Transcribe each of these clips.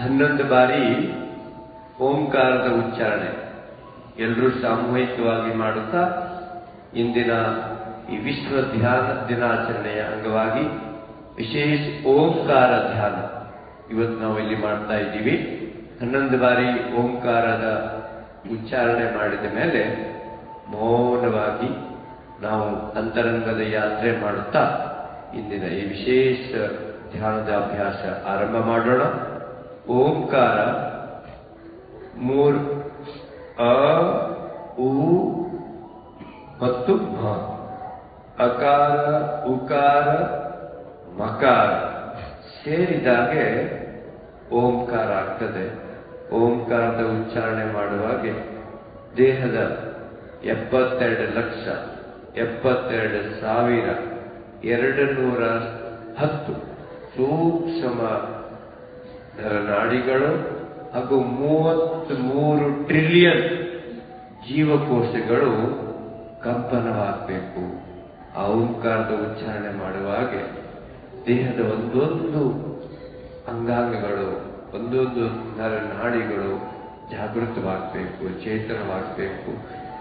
11 ಬಾರಿ ಓಂಕಾರದ ಉಚ್ಚಾರಣೆ ಎಲ್ಲರೂ ಸಾಮೂಹಿಕವಾಗಿ ಮಾಡುತ್ತಾ ಇಂದಿನ ಈ ವಿಶ್ವ ಧ್ಯಾನ ದಿನಾಚರಣೆಯ ಅಂಗವಾಗಿ ವಿಶೇಷ ಓಂಕಾರ ಧ್ಯಾನ ಇವತ್ತು ನಾವು ಇಲ್ಲಿ ಮಾಡ್ತಾ ಇದ್ದೀವಿ. 11 ಬಾರಿ ಓಂಕಾರದ ಉಚ್ಚಾರಣೆ ಮಾಡಿದ ಮೇಲೆ ಮೌನವಾಗಿ ನಾವು ಅಂತರಂಗದ ಯಾತ್ರೆ ಮಾಡುತ್ತಾ ಇಂದಿನ ಈ ವಿಶೇಷ ಧ್ಯಾನದ ಅಭ್ಯಾಸ ಆರಂಭ ಮಾಡೋಣ. ಓಂಕಾರ 3 ಅ ಉ ಮತ್ತು ಮ, ಅಕಾರ ಉಕಾರ ಮಕಾರ ಸೇರಿದಾಗೆ ಓಂಕಾರ ಆಗ್ತದೆ. ಓಂಕಾರದ ಉಚ್ಚಾರಣೆ ಮಾಡುವಾಗೆ ದೇಹದ 72,72,210 ಸೂಕ್ಷ್ಮ ನರನಾಡಿಗಳು ಹಾಗೂ 33 ಟ್ರಿಲಿಯನ್ ಜೀವಕೋಶಗಳು ಕಂಪನವಾಗಬೇಕು. ಆ ಓಂಕಾರದ ಉಚ್ಚಾರಣೆ ಮಾಡುವಾಗೆ ದೇಹದ ಒಂದೊಂದು ಅಂಗಾಂಗಗಳು ಒಂದೊಂದು ನರನಾಡಿಗಳು ಜಾಗೃತವಾಗಬೇಕು, ಚೇತನವಾಗಬೇಕು.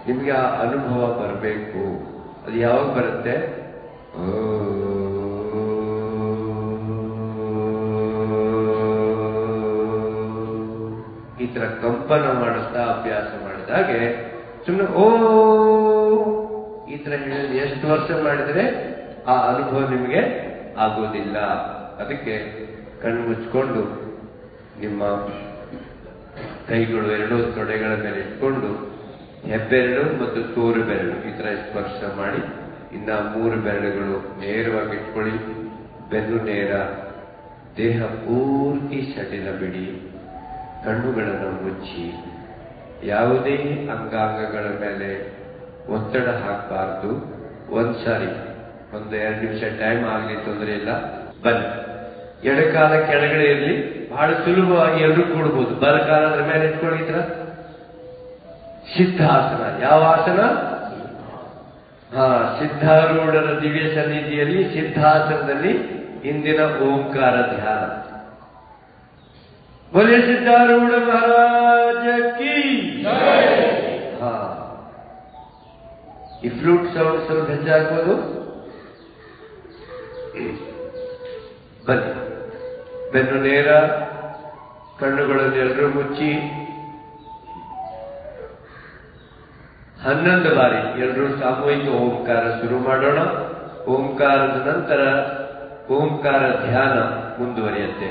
ನಿಮಗೆ ಆ ಅನುಭವ ಬರಬೇಕು. ಅದು ಯಾವಾಗ ಬರುತ್ತೆ? ಈ ತರ ಕಂಪನ ಮಾಡುತ್ತಾ ಅಭ್ಯಾಸ ಮಾಡಿದಾಗೆ ಸುಮ್ಮನೆ ಈ ತರ ಹೇಳಿದ್ರೆ ಎಷ್ಟು ವರ್ಷ ಮಾಡಿದ್ರೆ ಆ ಅನುಭವ ನಿಮಗೆ ಆಗೋದಿಲ್ಲ. ಅದಕ್ಕೆ ಕಣ್ಣು ಮುಚ್ಕೊಂಡು ನಿಮ್ಮ ಕೈಗಳು ಎರಡೂ ತೊಡೆಗಳ ಮೇಲೆ ಇಟ್ಕೊಂಡು ಹೆಬ್ಬೆರಳು ಮತ್ತು ತೋರು ಬೆರಳು ಈ ತರ ಸ್ಪರ್ಶ ಮಾಡಿ, ಇನ್ನ 3 ಬೆರಳುಗಳು ನೇರವಾಗಿ ಇಟ್ಕೊಳ್ಳಿ. ಬೆನ್ನು ನೇರ, ದೇಹ ಪೂರ್ತಿ ಸಡಿಲ ಬಿಡಿ, ಕಣ್ಣುಗಳನ್ನು ಮುಚ್ಚಿ. ಯಾವುದೇ ಅಂಗಾಂಗಗಳ ಮೇಲೆ ಒತ್ತಡ ಹಾಕಬಾರ್ದು. ಒಂದ್ಸಾರಿ 1-2 ನಿಮಿಷ ಟೈಮ್ ಆಗಲಿ, ತೊಂದರೆ ಇಲ್ಲ. ಬನ್ನಿ, ಎಡಕಾಲ ಕೆಳಗಡೆ ಇರಲಿ, ಬಹಳ ಸುಲಭವಾಗಿ ಎಲ್ಲರೂ ಕೂಡಬಹುದು. ಬಲಕಾಲ ಅದ್ರ ಮೇಲೆ ಇಟ್ಕೊಂಡಿದ್ರ ಸಿದ್ಧಾಸನ. ಯಾವ ಆಸನ? ಸಿದ್ಧಾರೂಢರ ದಿವ್ಯ ಸನ್ನಿಧಿಯಲ್ಲಿ ಸಿದ್ಧಾಸನದಲ್ಲಿ ಇಂದಿನ ಓಂಕಾರ ಧ್ಯಾನ. बोले सिद्धारूढ़ महाराज की जय. ಈ ಫ್ಲೂಟ್ ಸೌಂಡ್ ಸ್ವಲ್ಪ ಹೆಚ್ಚಾಗ್ಬೋದು. ಬನ್ನಿ, ಬೆನ್ನು ನೇರ, ಕಣ್ಣುಗಳನ್ನು ಎಲ್ಲರೂ ಮುಚ್ಚಿ 11 ಬಾರಿ ಎಲ್ಲರೂ ಸಾಮೂಹಿಕ ಓಂಕಾರ ಶುರು ಮಾಡೋಣ. ಓಂಕಾರದ ನಂತರ ಓಂಕಾರ ಧ್ಯಾನ ಮುಂದುವರಿಯುತ್ತೆ.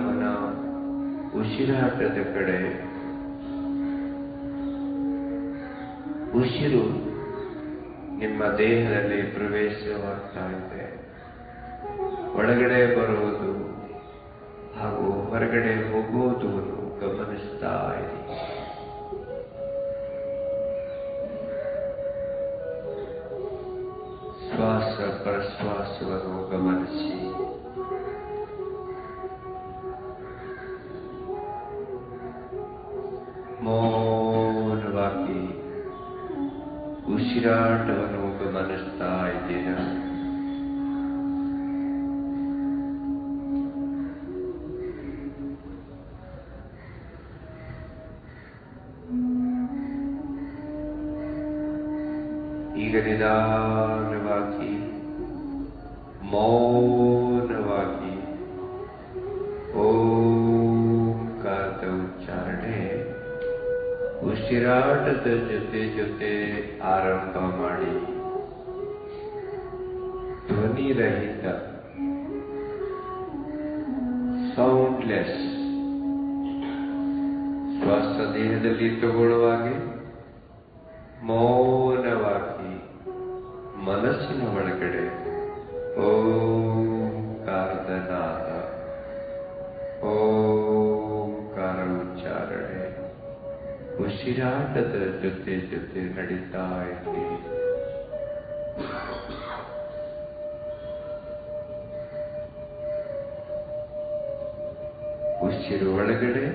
ಗಮನ ಉಸಿರಾಟದ ಕಡೆ. ಉಸಿರು ನಿಮ್ಮ ದೇಹದಲ್ಲಿ ಪ್ರವೇಶವಾಗ್ತಾ ಇದೆ. ಒಳಗಡೆ ಬರುವುದು ಹಾಗೂ ಹೊರಗಡೆ ಹೋಗುವುದನ್ನು ಗಮನಿಸ್ತಾ ಇರಿ. ಶ್ವಾಸ ಪ್ರಶ್ವಾಸವನ್ನು ಗಮನಿಸಿ. ಮೌನವಾಗಿ ಉಸಿರಾಟವನ್ನು ಗಮನಿಸ್ತಾ ಇದ್ದೀರಾ? ಈಗ ನಿಧಾನವಾಗಿ ಮೌನವಾಗಿ ಓಂಕಾರದ ಉಚ್ಚಾರಣೆ ಉಸಿರಾಟದ ಜೊತೆ ಜೊತೆ ಆರಂಭ ಮಾಡಿ. ಧ್ವನಿರಹಿತ, ಸೌಂಡ್ಲೆಸ್ ಶ್ವಾಸ ದೇಹದಲ್ಲಿ ತಗೊಳ್ಳುವಾಗೆ ಮೌನವಾಗಿ ಮನಸ್ಸಿನ ಒಳಗಡೆ ಓಂಕಾರದ ನಾದ, ಓಂಕಾರ ಉಚ್ಚಾರಣೆ ಉಸಿರಾಟದ ಜೊತೆ ಜೊತೆ ನಡೀತಾ ಇರಲಿ. ಉಸಿರು ಒಳಗಡೆ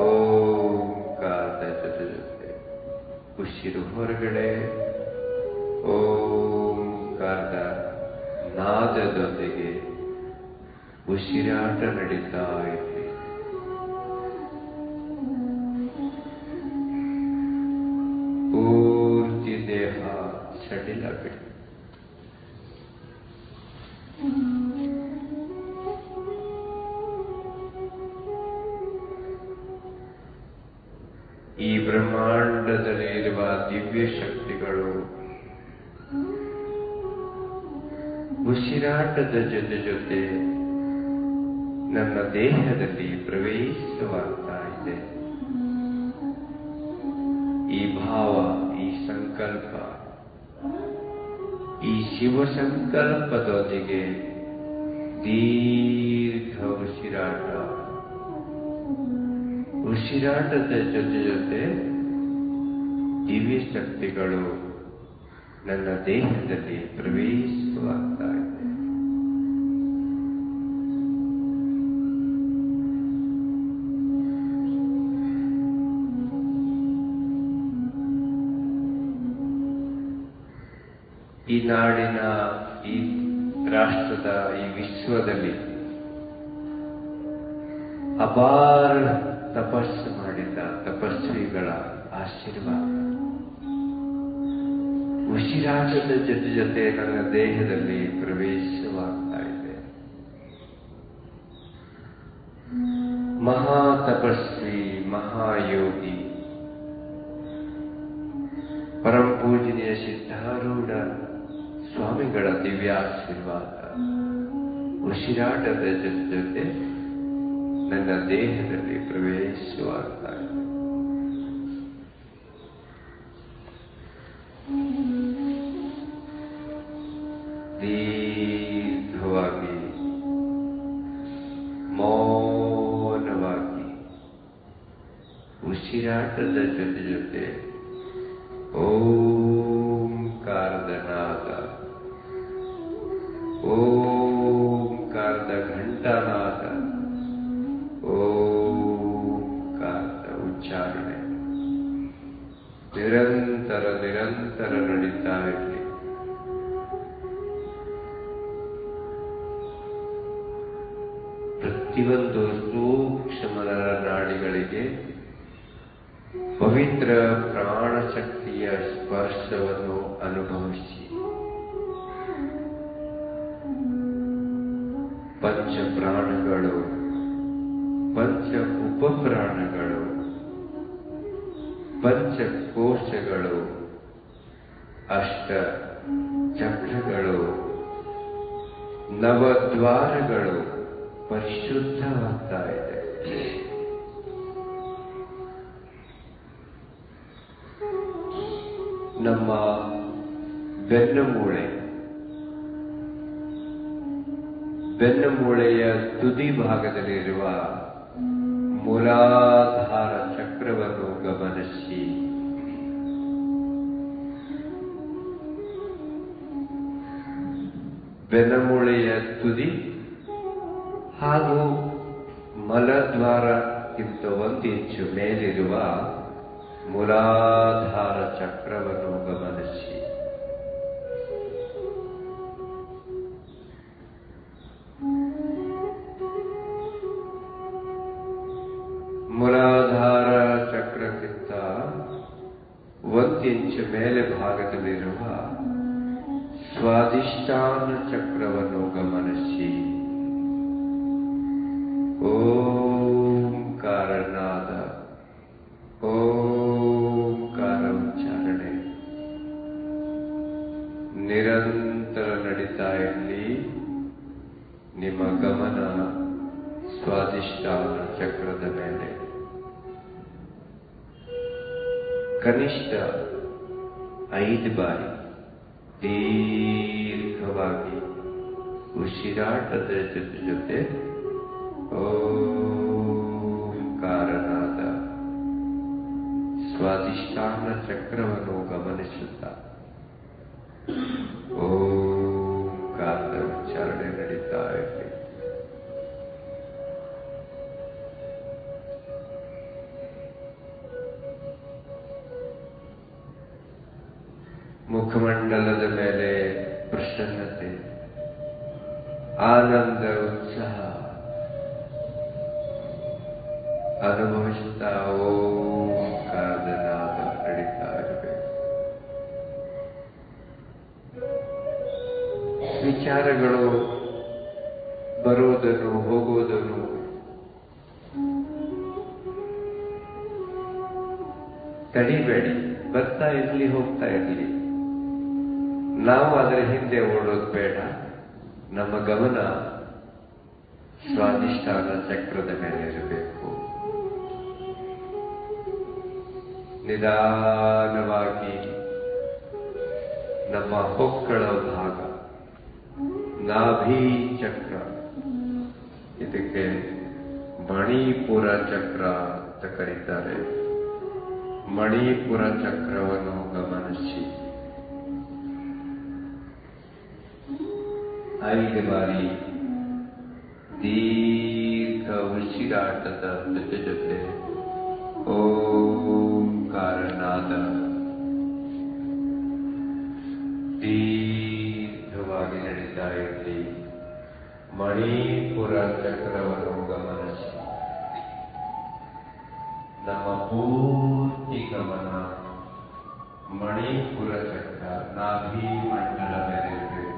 ಓಂಕಾರದ ಜೊತೆ ಜೊತೆ, ಉಸಿರು ಹೊರಗಡೆ ಓಂಕಾರದ ನಾದದೊಂದಿಗೆ ಉಸಿರಾಟ ನಡೀತಾ ಇರಲಿ. ಪೂರ್ತಿ ದೇಹ ಸಡಿಲ ಬಿಡಿ. ಈ ಬ್ರಹ್ಮಾಂಡದಲ್ಲಿ ಇರುವ ದಿವ್ಯ ಶಕ್ತಿಗಳು ಉಸಿರಾಟದ ಜೊತೆ ಜೊತೆ ನನ್ನ ದೇಹದಲ್ಲಿ ಪ್ರವೇಶವಾಗ್ತಾ ಇದೆ. ಈ ಭಾವ, ಈ ಸಂಕಲ್ಪ, ಈ ಶಿವ ಸಂಕಲ್ಪದೊಂದಿಗೆ ದೀರ್ಘ ಉಸಿರಾಟ, ಉಸಿರಾಟದ ಜೊತೆ ಜೊತೆ ದಿವ್ಯ ಶಕ್ತಿಗಳು ನನ್ನ ದೇಹದಲ್ಲಿ ಪ್ರವೇಶವಾಗ್ತಾ ಇದೆ. ಈ ನಾಡಿನ, ಈ ರಾಷ್ಟ್ರದ, ಈ ವಿಶ್ವದಲ್ಲಿ ಅಪಾರ ತಪಸ್ಸು ಮಾಡಿದ ತಪಸ್ವಿಗಳ ಆಶೀರ್ವಾದ ಉಸಿರಾಟದ ಜೊತೆ ಜೊತೆ ನನ್ನ ದೇಹದಲ್ಲಿ ಪ್ರವೇಶವಾಗ್ತಾ ಇದೆ. ಮಹಾ ತಪಸ್ವಿ, ಮಹಾಯೋಗಿ, ಪರಂ ಪೂಜನೀಯ ಸಿದ್ಧಾರೂಢ ಸ್ವಾಮಿಗಳ ದಿವ್ಯಾಶೀರ್ವಾದ ಉಸಿರಾಟದ ಜೊತೆ ಜೊತೆ ನನ್ನ ದೇಹದಲ್ಲಿ ಪ್ರವೇಶವಾಗ್ತಾ ಇದೆ. ದೀರ್ಘವಾಗಿ ಮೌನವಾಗಿ ಉಸಿರಾಟದ ಜೊತೆ ಜೊತೆ ಓಂಕಾರದ ನಾದ, ಓಂಕಾರದ ಘಂಟಾನಾದ, ಓಂಕಾರದ ಉಚ್ಚಾರಣೆ ನಿರಂತರ ನಿರಂತರ ನಡೀತಾ ಇರಲಿ. ಪ್ರತಿಯೊಂದು ಸೂಕ್ಷ್ಮ ನಾಡಿಗಳಿಗೆ ಪವಿತ್ರ ಪ್ರಾಣಶಕ್ತಿಯ ಸ್ಪರ್ಶವನ್ನು ಅನುಭವಿಸಿ. ಪಂಚ ಪ್ರಾಣಗಳು, ಪಂಚ ಉಪಪ್ರಾಣಗಳು, ಪಂಚಕೋಶಗಳು, ಅಷ್ಟ ಚಕ್ರಗಳು, ನವದ್ವಾರಗಳು ಪರಿಶುದ್ಧವಾಗ್ತಾ ಇದೆ. ನಮ್ಮ ಬೆನ್ನುಮೂಳೆಯ ತುದಿ ಭಾಗದಲ್ಲಿರುವ ಮೂಲಾಧಾರ ಚಕ್ರವನ್ನು ಗಮನಿಸಿ. ಬೆನ್ನುಮೂಳೆಯ ತುದಿ ಹಾಗೂ ಮಲದ್ವಾರಕ್ಕಿಂತ 1 ಇಂಚು ಮೇಲಿರುವ ಮೂಲಾಧಾರ ಚಕ್ರವನ್ನು ಗಮನಿಸಿ. ಮೂಲಾಧಾರ ಚಕ್ರಕ್ಕಿಂತ 1 ಇಂಚು ಮೇಲೆ ಭಾಗದಲ್ಲಿರುವ ಸ್ವಾಧಿಷ್ಠಾನ ಚಕ್ರವನ್ನು ಗಮನಿಸಿ. ಓಂಕಾರನಾದ, ಓಂಕಾರ ಉಚ್ಚಾರಣೆ ನಿರಂತರ ನಡೀತಾ ಇರಲಿ. ನಿಮ್ಮ ಗಮನ ಸ್ವಾಧಿಷ್ಠಾನ ಚಕ್ರದ ಮೇಲೆ. ಕನಿಷ್ಠ 5 ಬಾರಿ ದೀರ್ಘವಾಗಿ ಉಸಿರಾಟದ ಜೊತೆ ಓಂಕಾರನಾದ ಸ್ವಾಧಿಷ್ಠಾನ ಚಕ್ರವನ್ನು ಗಮನಿಸುತ್ತಾ ಓಂಕಾರದ ಉಚ್ಚಾರಣೆ ನಡೀತಾ ಇರಲಿ. ಮುಖಮಂಡಲದ ಮೇಲೆ ಪ್ರಸನ್ನತೆ, ಆನಂದ, ಉತ್ಸಾಹ ಅನುಭವಿಸುತ್ತಾ ಓಂಕಾರದ ನಾದ ನಡೀತಾ ಇರಬೇಕು. ವಿಚಾರಗಳು ಬರುವುದನ್ನು ಹೋಗುವುದನ್ನು ತಡಿಬೇಡಿ. ಬರ್ತಾ ಇರಲಿ, ಹೋಗ್ತಾ ಇರಲಿ. ನಾವು ಅದರ ಹಿಂದೆ ಓಡೋದು ಬೇಡ. ನಮ್ಮ ಗಮನ ಸ್ವಾಧಿಷ್ಠಾನ ಚಕ್ರದ ಮೇಲೆ ಇರಬೇಕು. ನಿಧಾನವಾಗಿ ನಮ್ಮ ಹೊಕ್ಕಳ ಭಾಗ ನಾಭಿ ಚಕ್ರ, ಇದಕ್ಕೆ ಮಣಿಪುರ ಚಕ್ರ ಅಂತ ಕರೀತಾರೆ. ಮಣಿಪುರ ಚಕ್ರವನ್ನು ಗಮನಿಸಿ. 5 ಬಾರಿ ದೀರ್ಘ ಉಸಿರಾಟದ ಜೊತೆ ಓಂಕಾರನಾದ ದೀರ್ಘವಾಗಿ ನಡೀತಾ ಇರಲಿ. ಮಣಿಪುರ ಚಕ್ರವನ್ನು ಗಮನಿಸಿ. ನಮ್ಮ ಪೂರ್ತಿ ಗಮನ ಮಣಿಪುರ ಚಕ್ರ, ನಾಭಿ ಮಂಡಲ ಮೇಲೆ ಇರಬೇಕು.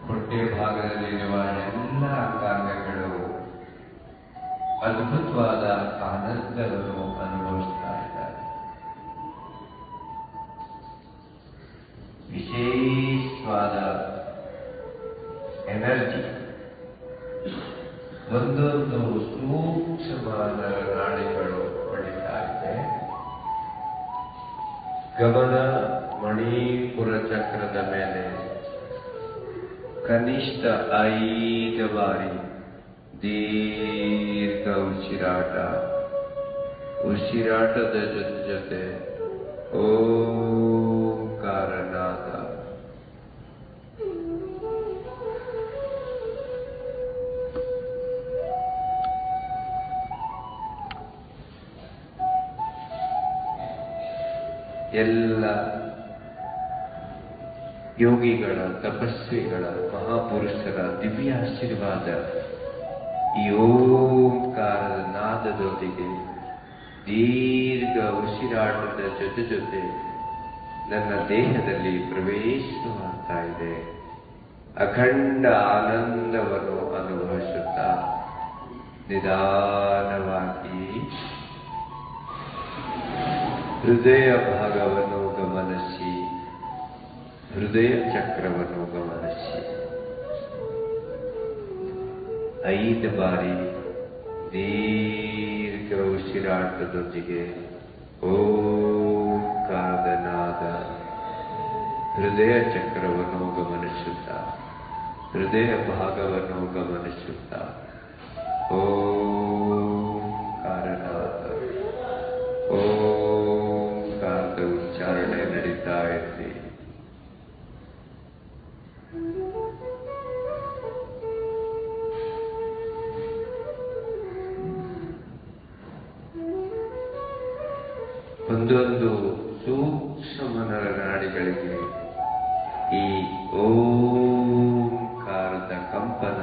ಹೊಟ್ಟೆ ಭಾಗದಲ್ಲಿರುವ ಎಲ್ಲ ಅಂಗಾಂಗಗಳು ಅದ್ಭುತವಾದ ಆನಂದವನ್ನು ಅನುಭವಿಸ್ತಾ ಇದ್ದಾರೆ. ವಿಶೇಷವಾದ ಎನರ್ಜಿ, ಒಂದೊಂದು ಸೂಕ್ಷ್ಮವಾದ ನಾಡಿಗಳು ಹೊಡಿತಾ ಇದೆ. ಗಮನ ಮಣಿಪುರ ಚಕ್ರದ ಮೇಲೆ. ಕನಿಷ್ಠ 5 ಬಾರಿ ದೀರ್ಘ ಉಸಿರಾಟ. ಉಸಿರಾಟದ ಜೊತೆ ಓಂಕಾರನಾದ. ಎಲ್ಲ ಯೋಗಿಗಳ, ತಪಸ್ವಿಗಳ, ಮಹಾಪುರುಷರ ದಿವ್ಯ ಆಶೀರ್ವಾದ ಈ ಓಂಕಾರದ ನಾದದೊಂದಿಗೆ ದೀರ್ಘ ಉಸಿರಾಟದ ಜೊತೆ ನನ್ನ ದೇಹದಲ್ಲಿ ಪ್ರವೇಶವಾಗ್ತಾ ಇದೆ. ಅಖಂಡ ಆನಂದವನ್ನು ಅನುಭವಿಸುತ್ತಾ ನಿಧಾನವಾಗಿ ಹೃದಯ ಭಾಗವನ್ನು ಗಮನಿಸಿ. ಹೃದಯ ಚಕ್ರವನ್ನು ಗಮನಿಸಿ. 5 ಬಾರಿ ದೀರ್ಘ ಉಸಿರಾಟದೊಂದಿಗೆ ಓಂಕಾರದ ನಾದ ಹೃದಯ ಚಕ್ರವನ್ನು ಗಮನಿಸುತ್ತಾ, ಹೃದಯ ಭಾಗವನ್ನು ಗಮನಿಸುತ್ತಾ ಓಂಕಾರನಾದ ಓಂಕಾರದ ಉಚ್ಚಾರಣೆ ನಡೀತಾ ಇರಲಿ. ಒಂದೊಂದು ಸೂಕ್ಷ್ಮ ನರನಾಡಿಗಳಿಗೆ ಈ ಓಂಕಾರದ ಕಂಪನ,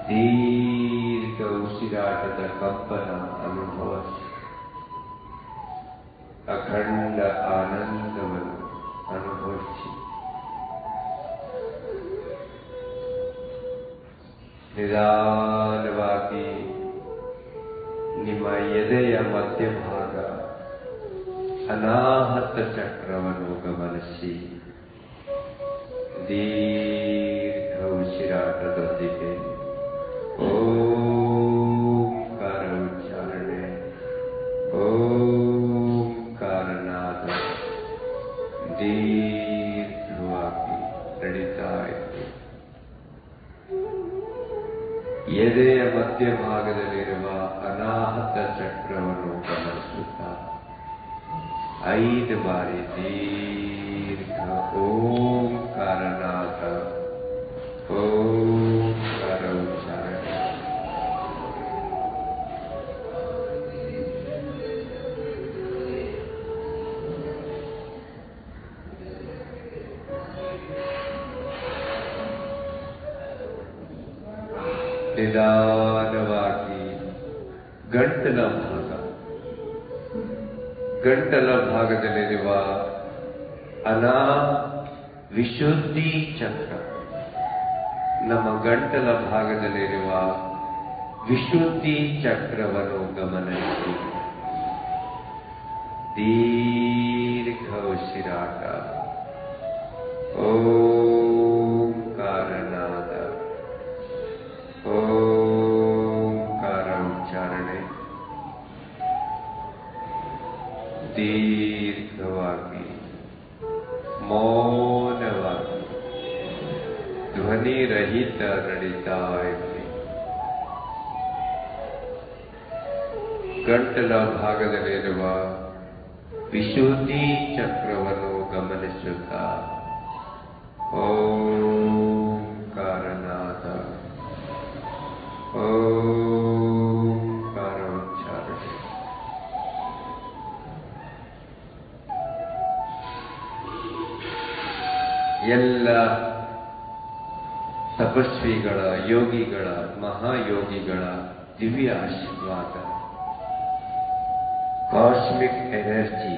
ದೀರ್ಘ ಉಸಿರಾಟದ ಕಂಪನ ಅನುಭವ, ಅಖಂಡ ಆನಂದವನ್ನು ಅನುಭವಿಸಿ ನಿಧಾನವಾಗಿ ನಿಮ್ಮ ಎದೆಯ ಮಧ್ಯಭಾಗ ಅನಾಹತ ಚಕ್ರವನ್ನು ಗಮನಿಸಿ ದೀರ್ಘ ಉಸಿರಾಟದೊಂದಿಗೆ ಓಂಕಾರ ಉಚ್ಚಾರಣೆ, ಓಂಕಾರನಾದ ದೀರ್ಘವಾಗಿ ನಡೀತಾ ಇತ್ತು. ಎದೆಯ ಮಧ್ಯಭಾಗದಲ್ಲಿರುವ ಅನಾಹತ ಚಕ್ರವನ್ನು ಗಮನಿಸುತ್ತಾ 5 ಬಾರಿ ದೀರ್ಘ ಓಂಕಾರನಾದ ಓಂಕಾರ ಉಚ್ಚಾರಣೆ. ನಿಧಾನವಾಗಿ ಗಂಟಲ ಭಾಗದಲ್ಲಿರುವ ವಿಶುದ್ಧಿ ಚಕ್ರ, ನಮ್ಮ ಗಂಟಲ ಭಾಗದಲ್ಲಿರುವ ವಿಶುದ್ಧಿ ಚಕ್ರವನ್ನು ಗಮನಿಸಿ ದೀರ್ಘ ಉಸಿರಾಟ, ಓಂಕಾರನಾದ ಓಂಕಾರ ಉಚ್ಚಾರಣೆ. ದೀರ್ಘವಾಗಿ ಮೌನವಾಗಿ ಧ್ವನಿರಹಿತ ನಡೀತಾ ಇರಲಿ. ಗಂಟಲ ಭಾಗದಲ್ಲಿರುವ ವಿಶುದ್ಧಿ ಚಕ್ರವನ್ನು ಗಮನಿಸುತ್ತಾ ಓಂಕಾರನಾದ ಓಂಕಾರ ಉಚ್ಚಾರಣೆ. ಎಲ್ಲ ತಪಸ್ವಿಗಳ, ಯೋಗಿಗಳ, ಮಹಾಯೋಗಿಗಳ ದಿವ್ಯ ಆಶೀರ್ವಾದ, ಕಾಸ್ಮಿಕ್ ಎನರ್ಜಿ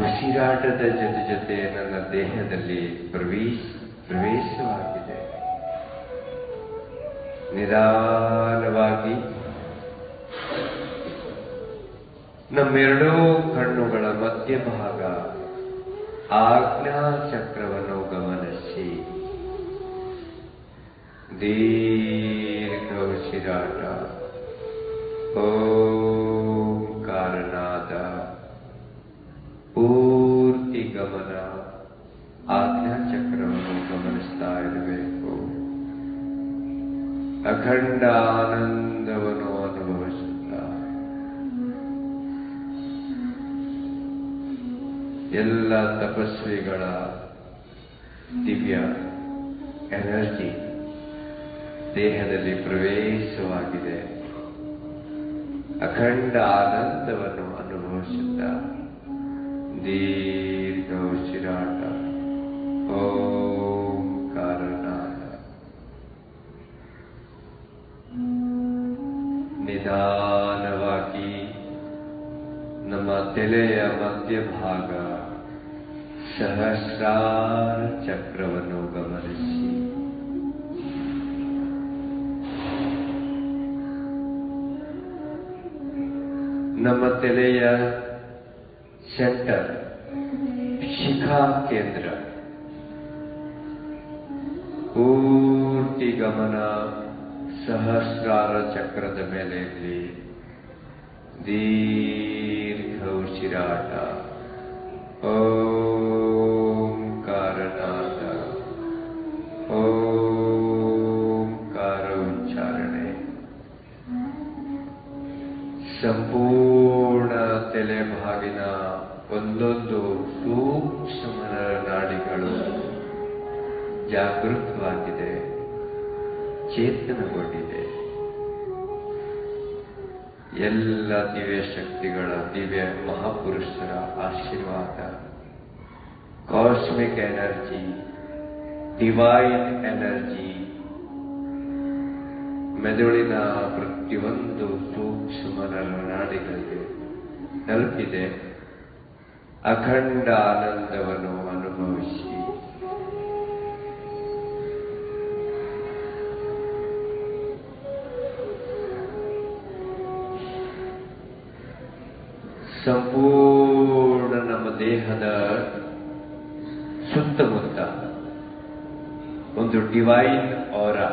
ಉಸಿರಾಟದ ಜೊತೆ ನನ್ನ ದೇಹದಲ್ಲಿ ಪ್ರವೇಶವಾಗಿದೆ. ನಿಧಾನವಾಗಿ ನಮ್ಮೆರಡೂ ಕಣ್ಣುಗಳ ಮಧ್ಯಭಾಗ ಆಜ್ಞಾ ಚಕ್ರವನ್ನು ಗಮನಿಸಿ ದೀರ್ಘ ಉಸಿರಾಟ, ಓಂಕಾರನಾದ ಪೂರ್ತಿ ಗಮನ ಆಜ್ಞಾ ಚಕ್ರವನ್ನು ಗಮನಿಸ್ತಾ ಇರಬೇಕು. ಅಖಂಡ ಆನಂದವನ್ನು ಅನುಭವಿಸುತ್ತಾ ಎಲ್ಲ ತಪಸ್ವಿಗಳ ದಿವ್ಯ ಎನರ್ಜಿ ದೇಹದಲ್ಲಿ ಪ್ರವೇಶವಾಗಿದೆ. ಅಖಂಡ ಆನಂದವನ್ನು ಅನುಭವಿಸುತ್ತಾ ದೀರ್ಘ ಉಸಿರಾಟ, ಓಂಕಾರನಾದ. ನಿಧಾನವಾಗಿ ನಮ್ಮ ತಲೆಯ ಮಧ್ಯಭಾಗ ಸಹಸ್ರಾರ ಚಕ್ರವನ್ನು ಗಮನಿಸಿ ನಮ್ಮ ತಲೆಯ ಸೆಂಟರ್, ಶಿಖಾ ಕೇಂದ್ರ ಪೂರ್ತಿ ಪೂರ್ತಿ ಗಮನ ಸಹಸ್ರಾರ ಚಕ್ರದ ಮೇಲೆ ಇರಲಿ. ದೀರ್ಘ ಉಸಿರಾಟ. ಓಂಕಾರನಾದ. ಓಂಕಾರ ಉಚ್ಚಾರಣೆ. ಸಂಪೂರ್ಣ ತಲೆಭಾಗಿನ ಒಂದೊಂದು ಸೂಕ್ಷ್ಮ ನಾಡಿಗಳು ಜಾಗೃತವಾಗಿದೆ, ಚೇತನಗೊಂಡಿದೆ. ಎಲ್ಲ ದಿವ್ಯ ಶಕ್ತಿಗಳ, ದಿವ್ಯ ಮಹಾಪುರುಷರ ಆಶೀರ್ವಾದ, ಕಾಸ್ಮಿಕ್ ಎನರ್ಜಿ, ಡಿವೈನ್ ಎನರ್ಜಿ ಮೆದುಳಿನ ಪ್ರತಿಯೊಂದು ಸೂಕ್ಷ್ಮ ನಾಡಿಗಳಿಗೆ ತಲುಪಿದೆ. ಅಖಂಡ ಆನಂದವನ್ನು ಅನುಭವಿಸಿ ಸಂಪೂರ್ಣ ನಮ್ಮ ದೇಹದ ಸುತ್ತಮುತ್ತ ಒಂದು ಡಿವೈನ್ ಆರಾ,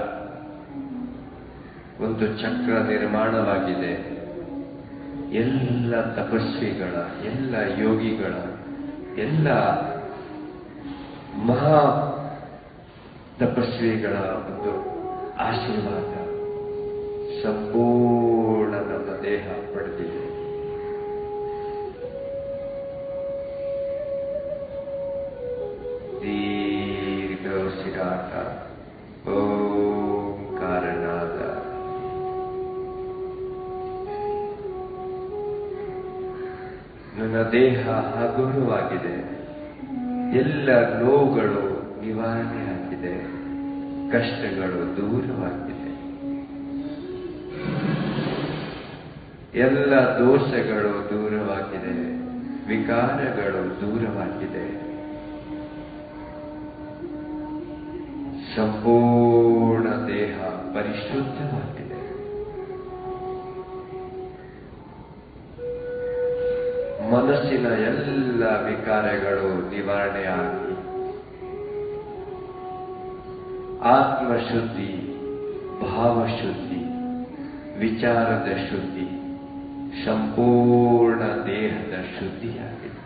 ಒಂದು ಚಕ್ರ ನಿರ್ಮಾಣವಾಗಿದೆ. ಎಲ್ಲ ತಪಸ್ವಿಗಳ, ಎಲ್ಲ ಯೋಗಿಗಳ, ಎಲ್ಲ ಮಹಾ ತಪಸ್ವಿಗಳ ಒಂದು ಆಶೀರ್ವಾದ ಸಂಪೂರ್ಣ ನಮ್ಮ ದೇಹ ಪಡೆದಿದೆ. ದೀರ್ಘ ಉಸಿರಾಟ. ಓಂಕಾರನಾದ. ನನ್ನ ದೇಹ ಹಗುರವಾಗಿದೆ. ಎಲ್ಲ ನೋವುಗಳು ನಿವಾರಣೆ ಆಗಿದೆ. ಕಷ್ಟಗಳು ದೂರವಾಗಿದೆ. ಎಲ್ಲ ದೋಷಗಳು ದೂರವಾಗಿದೆ. ವಿಕಾರಗಳು ದೂರವಾಗಿದೆ. ಸಂಪೂರ್ಣ ದೇಹ ಪರಿಶುದ್ಧವಾಗಿದೆ. ಮನಸ್ಸಿನ ಎಲ್ಲ ವಿಕಾರಗಳು ನಿವಾರಣೆಯಾಗಿ ಆತ್ಮಶುದ್ಧಿ, ಭಾವಶುದ್ಧಿ, ವಿಚಾರದ ಶುದ್ಧಿ, ಸಂಪೂರ್ಣ ದೇಹದ ಶುದ್ಧಿಯಾಗಿದೆ.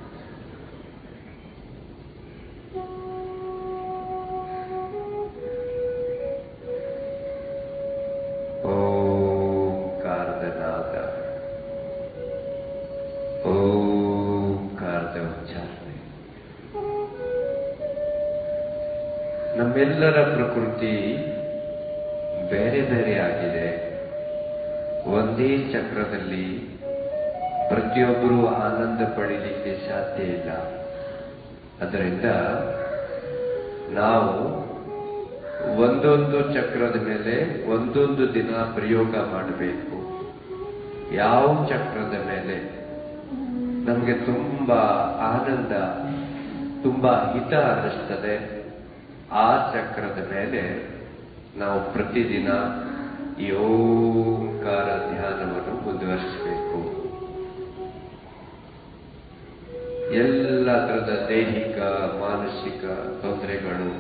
ಓಂಕಾರದ ನಾದ. ಓಂಕಾರದ ಉಚ್ಚಾರಣೆ. ನಮ್ಮೆಲ್ಲರ ಪ್ರಕೃತಿ ಬೇರೆ ಬೇರೆ ಆಗಿದೆ. ಒಂದೇ ಚಕ್ರದಲ್ಲಿ ಪ್ರತಿಯೊಬ್ಬರೂ ಆನಂದ ಪಡೀಲಿಕ್ಕೆ ಸಾಧ್ಯ ಇಲ್ಲ. ಅದರಿಂದ ನಾವು ಒಂದೊಂದು ಚಕ್ರದ ಮೇಲೆ ಒಂದೊಂದು ದಿನ ಪ್ರಯೋಗ ಮಾಡಬೇಕು. ಯಾವ ಚಕ್ರದ ಮೇಲೆ ನಮಗೆ ತುಂಬಾ ಆನಂದ, ತುಂಬಾ ಹಿತ ಅನ್ನಿಸ್ತದೆ, ಆ ಚಕ್ರದ ಮೇಲೆ ನಾವು ಪ್ರತಿದಿನ ಈ ಓಂಕಾರ ಧ್ಯಾನವನ್ನು ಮುಂದುವರಿಸಬೇಕು. ಎಲ್ಲ ತರದ ದೈಹಿಕ, ಮಾನಸಿಕ ತೊಂದರೆಗಳು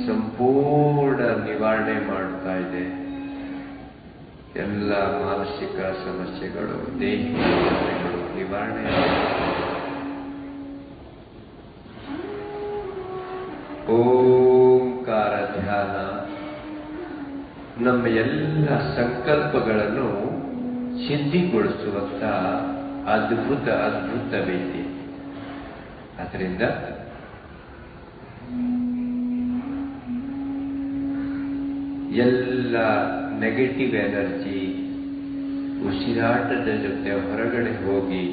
ಸಂಪೂರ್ಣ ನಿವಾರಣೆ ಮಾಡ್ತಾ ಇದೆ. ಎಲ್ಲ ಮಾನಸಿಕ ಸಮಸ್ಯೆಗಳು, ದೈಹಿಕ ಸಮಸ್ಯೆಗಳು ನಿವಾರಣೆ. ಓಂಕಾರ ಧ್ಯಾನ ನಮ್ಮ ಎಲ್ಲ ಸಂಕಲ್ಪಗಳನ್ನು ಸಿದ್ಧಿಗೊಳಿಸುವಂತ ಅದ್ಭುತ ವೇದ್ಯ. ಅದರಿಂದ ಎಲ್ಲ ನೆಗೆಟಿವ್ ಎನರ್ಜಿ ಉಸಿರಾಟದ ಜೊತೆ ಹೊರಗಡೆ ಹೋಗಿ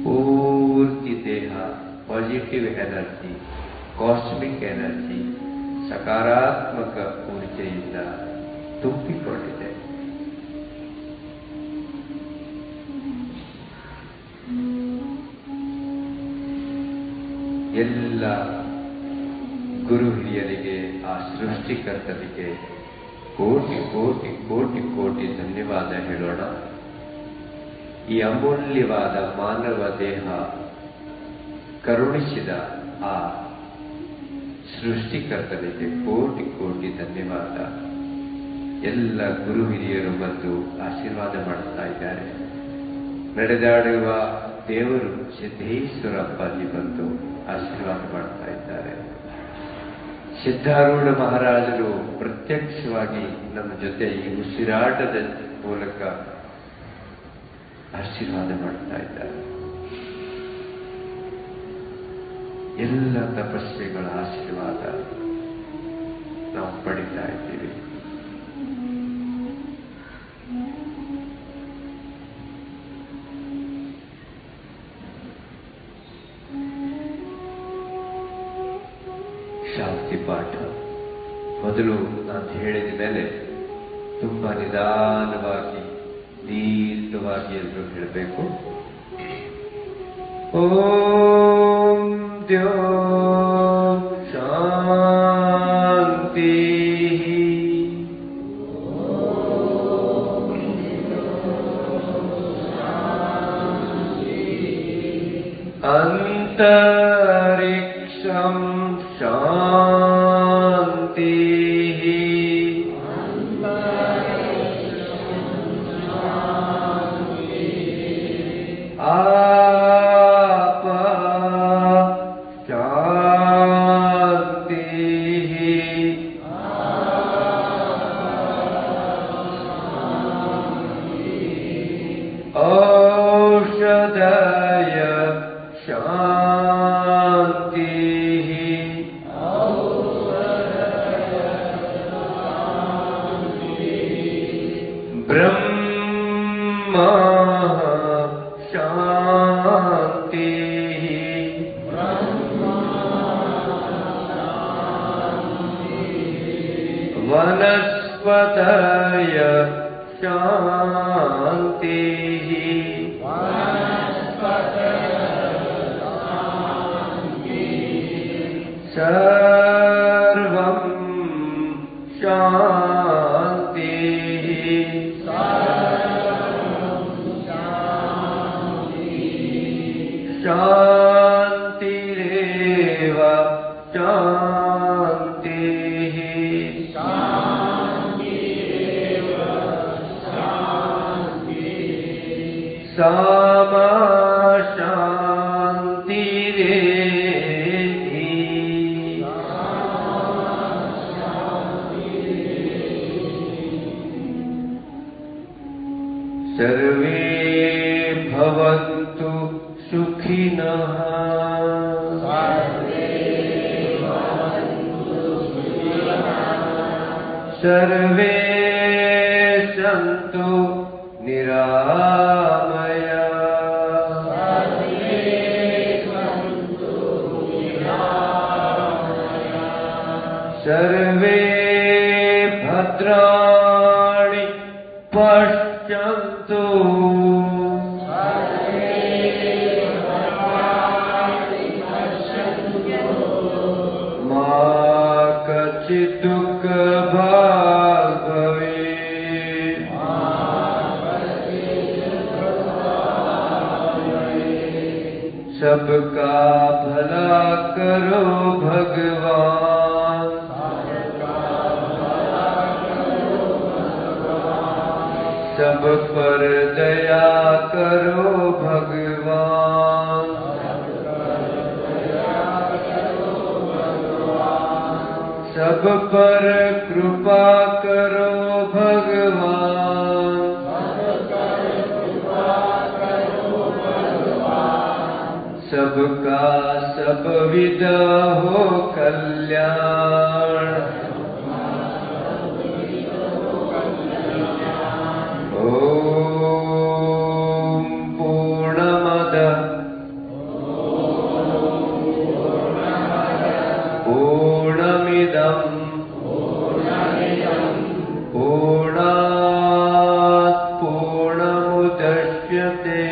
ಪೂರ್ತಿ ದೇಹ ಪಾಸಿಟಿವ್ ಎನರ್ಜಿ, ಕಾಸ್ಮಿಕ್ ಎನರ್ಜಿ, ಸಕಾರಾತ್ಮಕ ಊರ್ಜೆಯಿಂದ ತುಂಬಿಕೊಂಡಿದೆ. ಎಲ್ಲ ಗುರು ಹಿರಿಯರಿಗೆ, ಆ ಸೃಷ್ಟಿಕರ್ತರಿಗೆ ಕೋಟಿ ಕೋಟಿ ಕೋಟಿ ಕೋಟಿ ಧನ್ಯವಾದ ಹೇಳೋಣ. ಈ ಅಮೂಲ್ಯವಾದ ಮಾನವ ದೇಹ ಕರುಣಿಸಿದ ಆ ಸೃಷ್ಟಿಕರ್ತನಿಗೆ ಕೋಟಿ ಕೋಟಿ ಧನ್ಯವಾದ. ಎಲ್ಲ ಗುರು ಹಿರಿಯರು ಬಂದು ಆಶೀರ್ವಾದ ಮಾಡುತ್ತಾ ಇದ್ದಾರೆ. ನಡೆದಾಡುವ ದೇವರು ಸಿದ್ದೇಶ್ವರಪ್ಪ ಅಲ್ಲಿ ಬಂದು ಆಶೀರ್ವಾದ ಮಾಡ್ತಾ ಇದ್ದಾರೆ. ಸಿದ್ಧಾರೂಢ ಮಹಾರಾಜರು ಪ್ರತ್ಯಕ್ಷವಾಗಿ ನಮ್ಮ ಜೊತೆ ಈ ಉಸಿರಾಟದ ಮೂಲಕ ಆಶೀರ್ವಾದ ಮಾಡ್ತಾ ಇದ್ದಾರೆ. ಎಲ್ಲ ತಪಸ್ವಿಗಳ ಆಶೀರ್ವಾದ ನಾವು ಪಡಿತಾ ಇದ್ದೀವಿ. ಶಾಂತಿ ಪಾಠ ಮೊದಲು ನಾನು ಹೇಳಿದ ಮೇಲೆ ತುಂಬಾ ನಿಧಾನವಾಗಿ ದೀರ್ಘವಾಗಿ ಎಲ್ಲರೂ ಹೇಳಬೇಕು. ಓಂ ದ್ಯೋ ಶಾಂತಿ ಅಂತರಿಕ್ಷಂ ಶಾಂತಿ आप शांति औषधय शांति ब्रह्मा शांति वनस्पतय शांति सर्वं शांति शांतिरेव शांतिः सामा शांतिरेधि सर्वे भवन्तु सुखिनः सर्वे सन्तु निरामया सर्वे भद्राणि पश्यन्तु मा कचित् दुःखभाग् भवेत् सबका भला करो भगवान सब पर दया करो भगवान सब पर कृपा करो भगवान सबका सब विदा हो कल्याण ओम पूर्णमद पूर्णमिदं पूर्णात् पूर्णमुदच्यते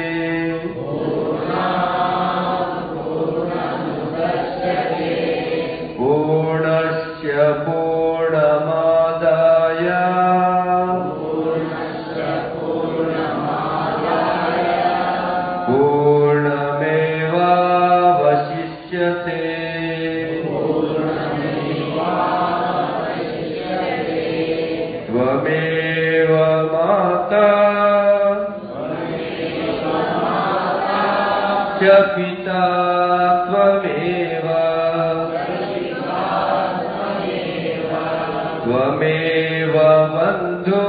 पूर्णस्य पूर्णमादाय पूर्णमेवावशिष्यते पिता त्वमेव त्वमेव बन्धो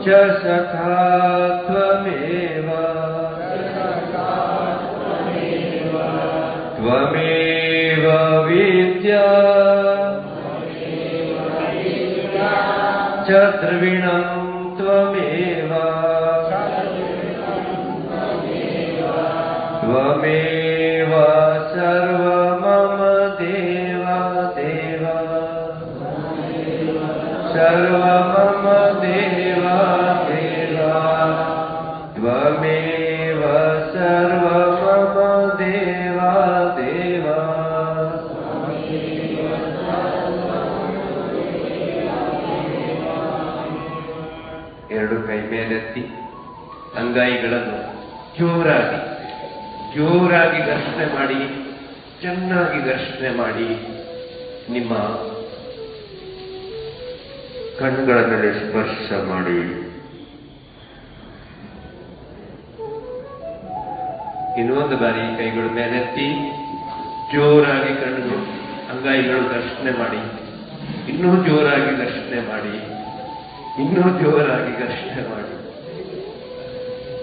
च सखा त्वमेव त्वमेव विद्या च द्रविणं त्वमेव त्वमेव सर्वमम देव देव सर्वमम देव देव त्वमेव सर्वमम देव देव ಎರಡು ಕೈ ಮೇಲೆತ್ತಿ ಅಂಗೈಗಳನ್ನು ಜೋರಾಗಿ ಜೋರಾಗಿ ಘರ್ಷಣೆ ಮಾಡಿ, ಚೆನ್ನಾಗಿ ಘರ್ಷಣೆ ಮಾಡಿ, ನಿಮ್ಮ ಕಣ್ಣುಗಳ ಮೇಲೆ ಸ್ಪರ್ಶ ಮಾಡಿ. ಇನ್ನೊಂದು ಬಾರಿ ಕೈಗಳು ಮೇಲೆತ್ತಿ ಜೋರಾಗಿ ಕಣ್ಣು ಅಂಗೈಗಳು ಘರ್ಷಣೆ ಮಾಡಿ, ಇನ್ನೂ ಜೋರಾಗಿ ಘರ್ಷಣೆ ಮಾಡಿ, ಇನ್ನೂ ಜೋರಾಗಿ ಘರ್ಷಣೆ ಮಾಡಿ,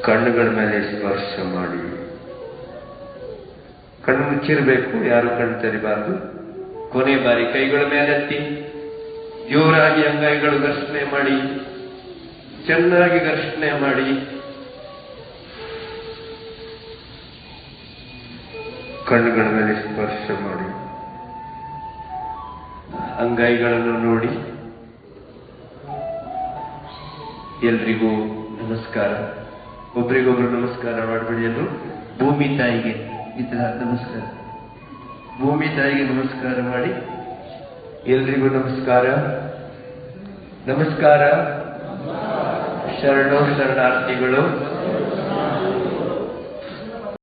ಕಣ್ಣುಗಳ ಮೇಲೆ ಸ್ಪರ್ಶ ಮಾಡಿ. ಕಣ್ಣು ಮುಚ್ಚಿರಬೇಕು, ಯಾರು ಕಣ್ಣು ತೆರಿಬಾರ್ದು. ಕೊನೆ ಬಾರಿ ಕೈಗಳ ಮೇಲೆತ್ತಿ ಜೋರಾಗಿ ಅಂಗೈಗಳು ಘರ್ಷಣೆ ಮಾಡಿ, ಚೆನ್ನಾಗಿ ಘರ್ಷಣೆ ಮಾಡಿ, ಕಣ್ಣುಗಳ ಮೇಲೆ ಸ್ಪರ್ಶ ಮಾಡಿ. ಅಂಗೈಗಳನ್ನು ನೋಡಿ. ಎಲ್ರಿಗೂ ನಮಸ್ಕಾರ. ಒಬ್ರಿಗೊಬ್ರು ನಮಸ್ಕಾರ ಮಾಡಬೇಡಿ. ಎಲ್ಲರೂ ಭೂಮಿ ತಾಯಿಗೆ ಈ ತರ ನಮಸ್ಕಾರ, ಭೂಮಿ ತಾಯಿಗೆ ನಮಸ್ಕಾರ ಮಾಡಿ. ಎಲ್ರಿಗೂ ನಮಸ್ಕಾರ. ನಮಸ್ಕಾರ. ಶರಣೋ ಶರಣಾರ್ಥಿಗಳು.